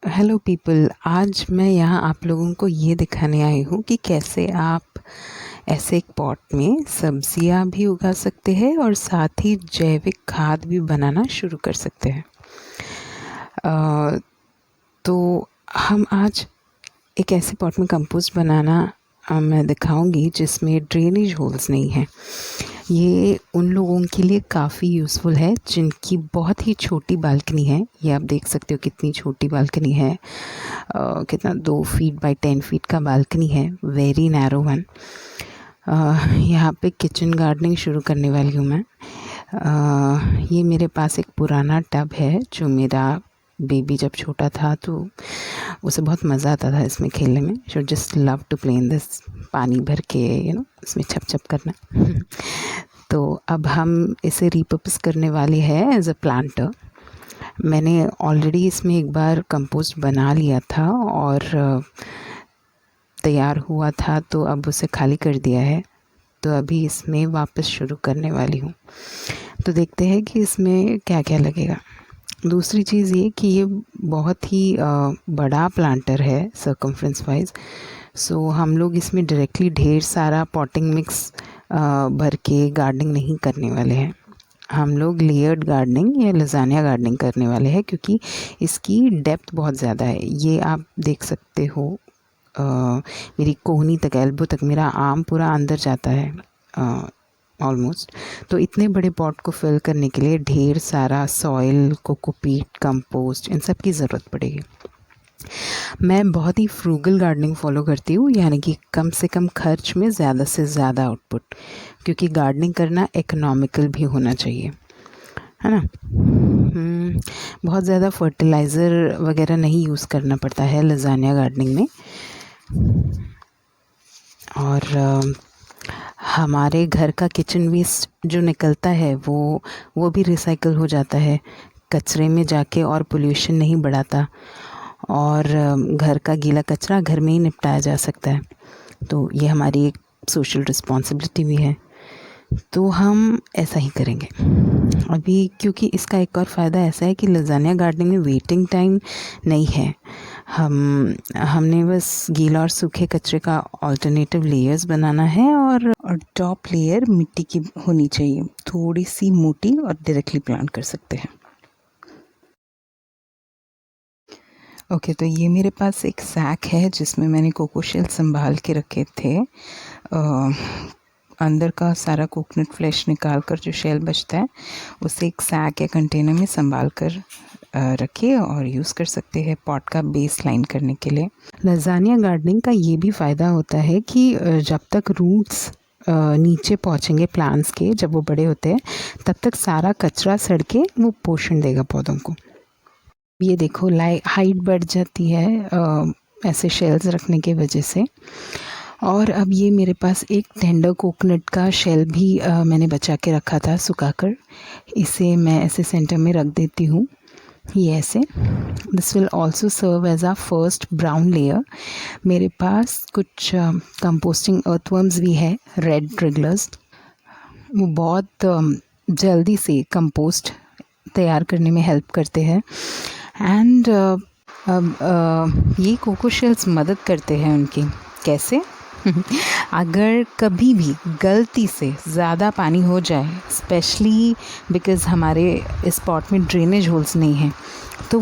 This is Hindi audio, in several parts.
Hello people. आज मैं यहाँ आप लोगों को ये दिखाने आई हूँ कि कैसे आप ऐसे एक पॉट में सब्जियाँ भी उगा सकते हैं और साथ ही जैविक खाद भी बनाना शुरू कर सकते हैं। तो हम आज एक ऐसे पॉट में कंपोस्ट बनाना मैं दिखाऊंगी जिसमें ड्रेनेज होल्स नहीं हैं। ये उन लोगों के लिए काफ़ी यूज़फुल है जिनकी बहुत ही छोटी बालकनी है। ये आप देख सकते हो कितनी छोटी बालकनी है। कितना 2 फीट बाय 10 फीट का बालकनी है, वेरी नैरो वन। यहाँ पे किचन गार्डनिंग शुरू करने वाली हूँ मैं। ये मेरे पास एक पुराना टब है जो मेरा बेबी जब छोटा था तो उसे बहुत मज़ा आता था इसमें खेलने में। So just love to play in this, पानी भर के इसमें छप छप करना। तो अब हम इसे रिपर्पस करने वाले हैं एज अ प्लांटर। मैंने ऑलरेडी इसमें एक बार कंपोस्ट बना लिया था और तैयार हुआ था, तो अब उसे खाली कर दिया है। तो अभी इसमें वापस शुरू करने वाली हूँ। तो देखते हैं कि इसमें क्या क्या लगेगा। दूसरी चीज़ ये कि ये बहुत ही बड़ा प्लांटर है सर्कमफ्रेंस वाइज। सो हम लोग इसमें डायरेक्टली ढेर सारा पॉटिंग मिक्स भर के गार्डनिंग नहीं करने वाले हैं। हम लोग लेयर्ड गार्डनिंग या लजानिया गार्डनिंग करने वाले हैं क्योंकि इसकी डेप्थ बहुत ज़्यादा है। ये आप देख सकते हो, मेरी कोहनी तक, एल्बो तक मेरा आर्म पूरा अंदर जाता है ऑलमोस्ट। तो इतने बड़े पॉट को फिल करने के लिए ढेर सारा सॉइल, कोकोपीट, कंपोस्ट, इन सब की ज़रूरत पड़ेगी। मैं बहुत ही फ्रूगल गार्डनिंग फॉलो करती हूँ, यानी कि कम से कम खर्च में ज़्यादा से ज़्यादा आउटपुट, क्योंकि गार्डनिंग करना इकोनॉमिकल भी होना चाहिए, है ना। बहुत ज़्यादा फर्टिलाइज़र वगैरह नहीं यूज़ करना पड़ता है लजानिया गार्डनिंग में। और हमारे घर का किचन वेस्ट जो निकलता है वो भी रिसाइकल हो जाता है कचरे में जाके और पोल्यूशन नहीं बढ़ाता। और घर का गीला कचरा घर में ही निपटाया जा सकता है। तो ये हमारी एक सोशल रिस्पॉन्सिबिलिटी भी है, तो हम ऐसा ही करेंगे अभी। क्योंकि इसका एक और फ़ायदा ऐसा है कि लजानिया गार्डनिंग में वेटिंग टाइम नहीं है। हमने बस गीला और सूखे कचरे का ऑल्टरनेटिव लेयर्स बनाना है और टॉप लेयर मिट्टी की होनी चाहिए, थोड़ी सी मोटी, और डायरेक्टली प्लांट कर सकते हैं। ओके, तो ये मेरे पास एक सैक है जिसमें मैंने कोको शेल संभाल के रखे थे। अंदर का सारा कोकोनट फ्लैश निकाल कर जो शेल बचता है उसे एक सैक या कंटेनर में संभाल कर रखिए और यूज़ कर सकते हैं पॉट का बेस लाइन करने के लिए। लजानिया गार्डनिंग का ये भी फ़ायदा होता है कि जब तक रूट्स नीचे पहुँचेंगे प्लांट्स के, जब वो बड़े होते हैं तब तक सारा कचरा सड़ के वो पोषण देगा पौधों को। ये देखो हाइट बढ़ जाती है ऐसे शेल्स रखने की वजह से। और अब ये मेरे पास एक टेंडर कोकोनट का शेल भी मैंने बचा के रखा था सुखाकर। इसे मैं ऐसे सेंटर में रख देती हूँ, ये ऐसे। This will also serve as a first brown layer. मेरे पास कुछ कंपोस्टिंग अर्थवर्म्स भी है, रेड ट्रिगलर्स। वो बहुत जल्दी से कंपोस्ट तैयार करने में हेल्प करते हैं। एंड ये कोको शेल्स मदद करते हैं उनकी। कैसे? अगर कभी भी गलती से ज़्यादा पानी हो जाए, स्पेशली बिकॉज़ हमारे इस पॉट में ड्रेनेज होल्स नहीं हैं, तो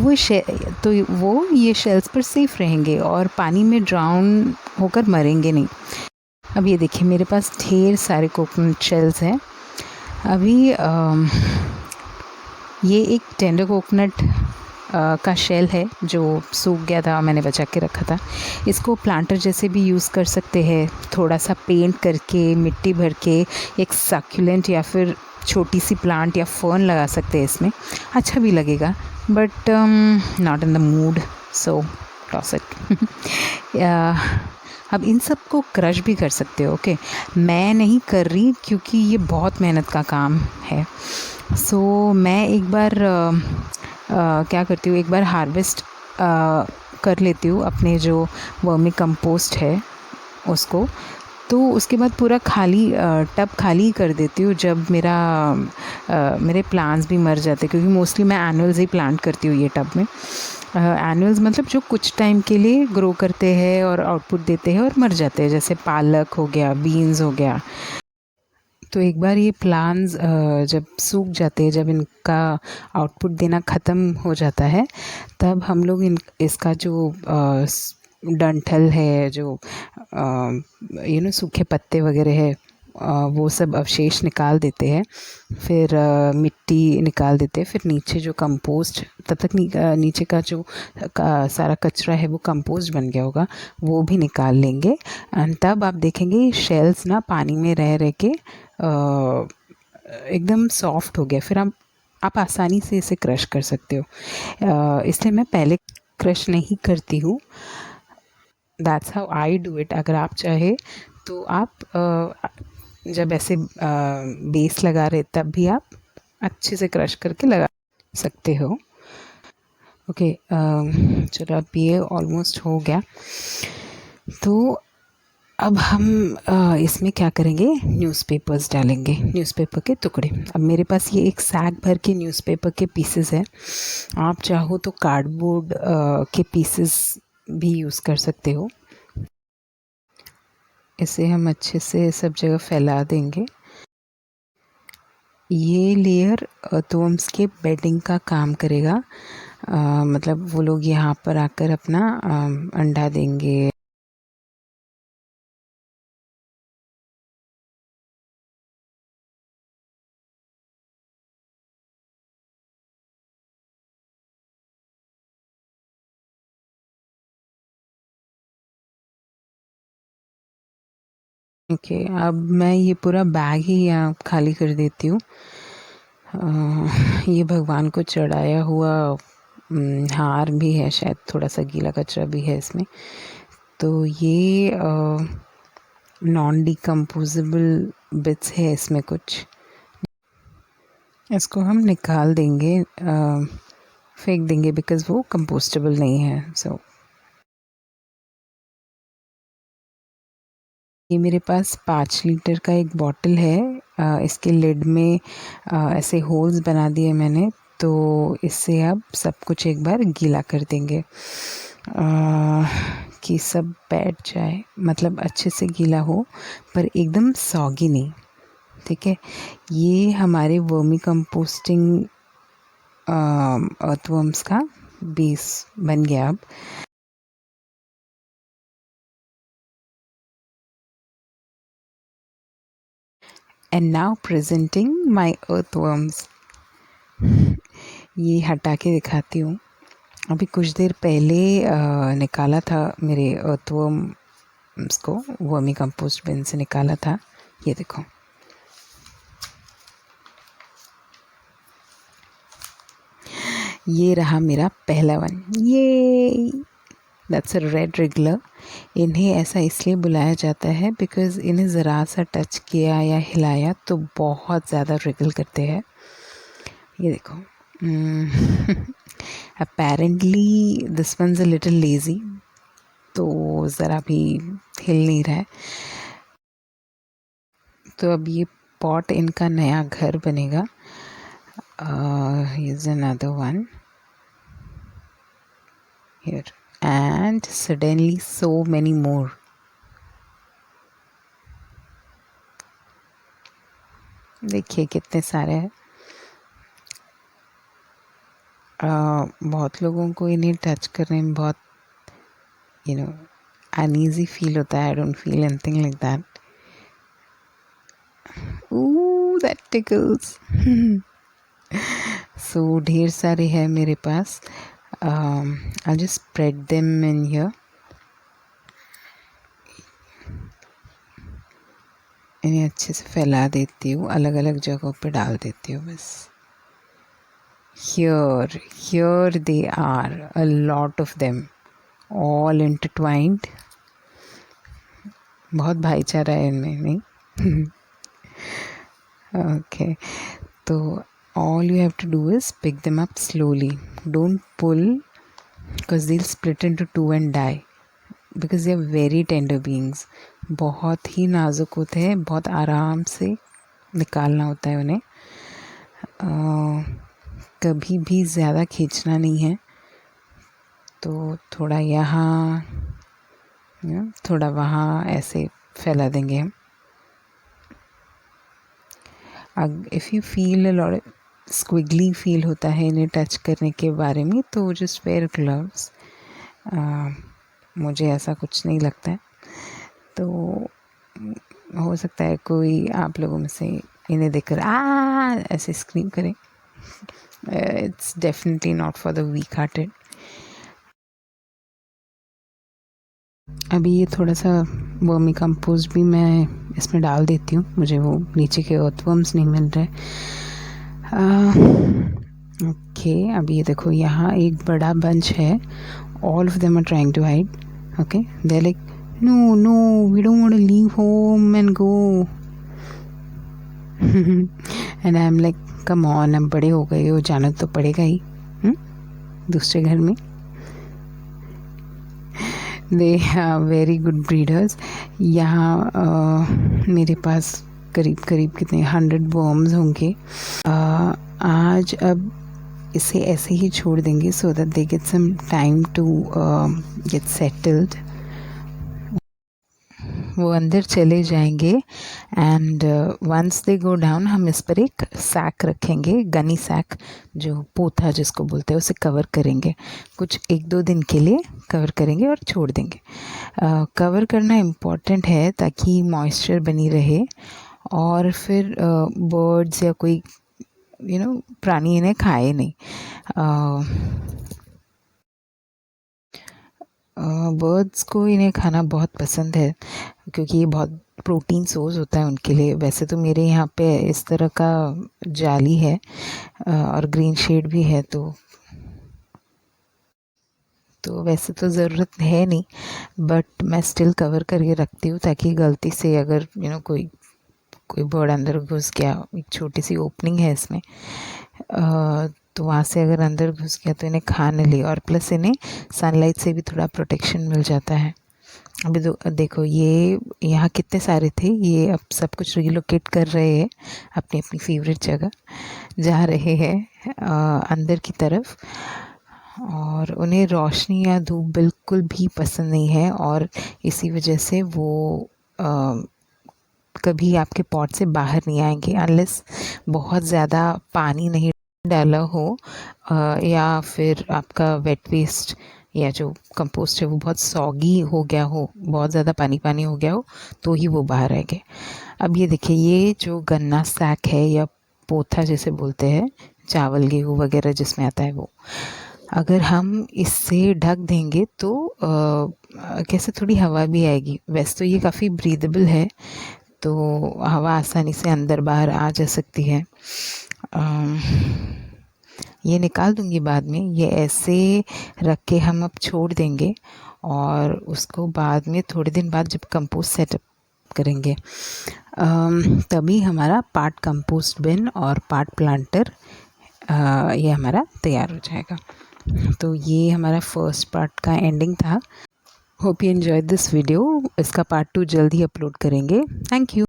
वो ये शेल्स पर सेफ रहेंगे और पानी में ड्राउन होकर मरेंगे नहीं। अब ये देखिए मेरे पास ढेर सारे कोकोनट शेल्स हैं। अभी ये एक टेंडर कोकोनट का शेल है जो सूख गया था, मैंने बचा के रखा था। इसको प्लांटर जैसे भी यूज़ कर सकते हैं, थोड़ा सा पेंट करके, मिट्टी भर के एक सक्यूलेंट या फिर छोटी सी प्लांट या फर्न लगा सकते हैं इसमें। अच्छा भी लगेगा, but not in the mood, so toss it. अब इन सब को क्रश भी कर सकते हो। ओके, मैं नहीं कर रही क्योंकि ये बहुत मेहनत का काम है। सो मैं एक बार क्या करती हूँ, एक बार हार्वेस्ट कर लेती हूँ अपने जो वर्मी कंपोस्ट है उसको। तो उसके बाद पूरा खाली टब खाली कर देती हूँ जब मेरे प्लांट्स भी मर जाते, क्योंकि मोस्टली मैं एनुअल्स ही प्लांट करती हूँ ये टब में। एनुअल्स मतलब जो कुछ टाइम के लिए ग्रो करते हैं और आउटपुट देते हैं और मर जाते हैं, जैसे पालक हो गया, बीन्स हो गया। तो एक बार ये प्लांट्स जब सूख जाते हैं, जब इनका आउटपुट देना ख़त्म हो जाता है, तब हम लोग इसका जो डंठल है, जो सूखे पत्ते वगैरह है, वो सब अवशेष निकाल देते हैं। फिर मिट्टी निकाल देते हैं। फिर नीचे जो कंपोस्ट, तब तक नीचे का जो सारा कचरा है वो कंपोस्ट बन गया होगा, वो भी निकाल लेंगे। एंड तब आप देखेंगे शेल्स ना पानी में रह रह के एकदम सॉफ्ट हो गया। फिर आप आसानी से इसे क्रश कर सकते हो। इसलिए मैं पहले क्रश नहीं करती हूँ। That's how I do it. अगर आप चाहे तो आप जब ऐसे बेस लगा रहे तब भी आप अच्छे से क्रश करके लगा सकते हो। ओके, चलो अब ये ऑलमोस्ट हो गया। तो अब हम इसमें क्या करेंगे, न्यूज़पेपर्स डालेंगे, न्यूज़पेपर के टुकड़े। अब मेरे पास ये एक सैक भर के न्यूज़पेपर के पीसेस है। आप चाहो तो कार्डबोर्ड के पीसेस भी यूज़ कर सकते हो। इसे हम अच्छे से सब जगह फैला देंगे। ये लेयर अर्थवर्म्स के बेडिंग का काम करेगा। मतलब वो लोग यहाँ पर आकर अपना अंडा देंगे। ओके, अब मैं ये पूरा बैग ही यहाँ खाली कर देती हूँ। ये भगवान को चढ़ाया हुआ हार भी है, शायद थोड़ा सा गीला कचरा भी है इसमें। तो ये नॉन डिकम्पोजेबल बिट्स है इसमें कुछ। इसको हम निकाल देंगे, फेंक देंगे, बिकॉज़ वो कंपोस्टेबल नहीं है। सो ये मेरे पास 5 लीटर का एक बॉटल है। इसके लिड में ऐसे होल्स बना दिए मैंने। तो इससे अब सब कुछ एक बार गीला कर देंगे कि सब बैठ जाए, मतलब अच्छे से गीला हो, पर एकदम सॉगी नहीं। ठीक है, ये हमारे वर्मी कंपोस्टिंग अर्थवर्म्स का बेस बन गया अब। And now presenting my earthworms. ये हटा के दिखाती हूँ। अभी कुछ देर पहले निकाला था मेरे अर्थवर्म्स को, वर्मी कंपोस्ट बिन से निकाला था। ये देखो, ये रहा मेरा पहला वन। ये दैट्स अ रेड रिगलर। इन्हें ऐसा इसलिए बुलाया जाता है बिकॉज़ इन्हें ज़रा सा टच किया या हिलाया तो बहुत ज़्यादा रिगल करते हैं। ये देखो, apparently this once a little lazy, तो ज़रा भी हिल नहीं रहा है। तो अब ये पॉट इनका नया घर बनेगा। here's another one here, and suddenly so many more. देखिए कितने सारे हैं। बहुत लोगों को इन्हें टच करने में बहुत अनईजी फील होता है। I don't feel anything like that. ooh that tickles. So ढेर सारे हैं मेरे पास। I'll just spread them in here. इन्हें अच्छे से फैला देती हूँ, अलग अलग जगहों पे डाल देती हूँ बस। Here they are, a lot of them, all intertwined. बहुत भाईचारा है इनमें, नहीं? Okay, तो all you have to do is pick them up slowly. Don't pull, because they'll split into two and die. Because they are very tender beings. बहुत ही नाजुक होते हैं, बहुत आराम से निकालना होता है उन्हें। कभी भी ज़्यादा खींचना नहीं है। तो थोड़ा यहाँ थोड़ा वहाँ ऐसे फैला देंगे हम। If you feel a lot squiggly feel होता है इन्हें टच करने के बारे में, तो जस्ट वेयर ग्लव्स। मुझे ऐसा कुछ नहीं लगता है। तो हो सकता है कोई आप लोगों में से इन्हें देखकर ऐसे स्क्रीम करें। It's definitely not for the week hearted. अभी ये थोड़ा सा वर्मी कंपोस्ट भी मैं इसमें डाल देती हूँ, मुझे वो नीचे के अर्थवर्म्स नहीं मिल रहे। ओके, अभी ये देखो यहाँ एक बड़ा बंच है। All of them are trying to hide. Okay, they like no no we don't want to leave home and go and I am like come on, अब बड़े हो गए हो, जाना तो पड़ेगा ही दूसरे घर में। They are very good breeders. यहाँ मेरे पास करीब करीब कितने 100 वर्म्स होंगे। आज अब इसे ऐसे ही छोड़ देंगे so that they get some time to get settled. वो अंदर चले जाएंगे and once they go down हम इस पर एक सैक रखेंगे, गनी सैक, जो पोथा जिसको बोलते हैं, उसे कवर करेंगे। कुछ 1-2 दिन के लिए कवर करेंगे और छोड़ देंगे। कवर करना इम्पॉर्टेंट है ताकि मॉइस्चर बनी रहे और फिर बर्ड्स या कोई प्राणी इन्हें खाए नहीं। बर्ड्स को इन्हें खाना बहुत पसंद है क्योंकि ये बहुत प्रोटीन सोर्स होता है उनके लिए। वैसे तो मेरे यहाँ पे इस तरह का जाली है और ग्रीन शेड भी है, तो वैसे तो ज़रूरत है नहीं, बट मैं स्टिल कवर करके रखती हूँ ताकि गलती से अगर कोई बर्ड अंदर घुस गया, एक छोटी सी ओपनिंग है इसमें, तो वहाँ से अगर अंदर घुस गया तो इन्हें खा न ले, और प्लस इन्हें सनलाइट से भी थोड़ा प्रोटेक्शन मिल जाता है। अभी देखो ये यहाँ कितने सारे थे, ये अब सब कुछ रिलोकेट कर रहे हैं अपनी अपनी फेवरेट जगह, जा रहे हैं अंदर की तरफ। और उन्हें रोशनी या धूप बिल्कुल भी पसंद नहीं है और इसी वजह से वो कभी आपके पॉट से बाहर नहीं आएंगे अनलेस बहुत ज़्यादा पानी नहीं डाला हो या फिर आपका वेट वेस्ट या जो कंपोस्ट है वो बहुत सॉगी हो गया हो, बहुत ज़्यादा पानी पानी हो गया हो, तो ही वो बाहर आएंगे। अब ये देखिए, ये जो गन्ना सैक है या पोथा जैसे बोलते हैं, चावल गेहूँ वगैरह जिसमें आता है वो, अगर हम इससे ढक देंगे तो कैसे थोड़ी हवा भी आएगी। वैसे तो ये काफ़ी ब्रीदेबल है, तो हवा आसानी से अंदर बाहर आ जा सकती है। ये निकाल दूंगी बाद में। ये ऐसे रख के हम अब छोड़ देंगे और उसको बाद में थोड़े दिन बाद जब कंपोस्ट सेटअप करेंगे तभी हमारा पार्ट कंपोस्ट बिन और पार्ट प्लांटर ये हमारा तैयार हो जाएगा। तो ये हमारा फर्स्ट पार्ट का एंडिंग था। Hope you enjoyed this video. इसका पार्ट 2 जल्द ही अपलोड करेंगे। Thank you.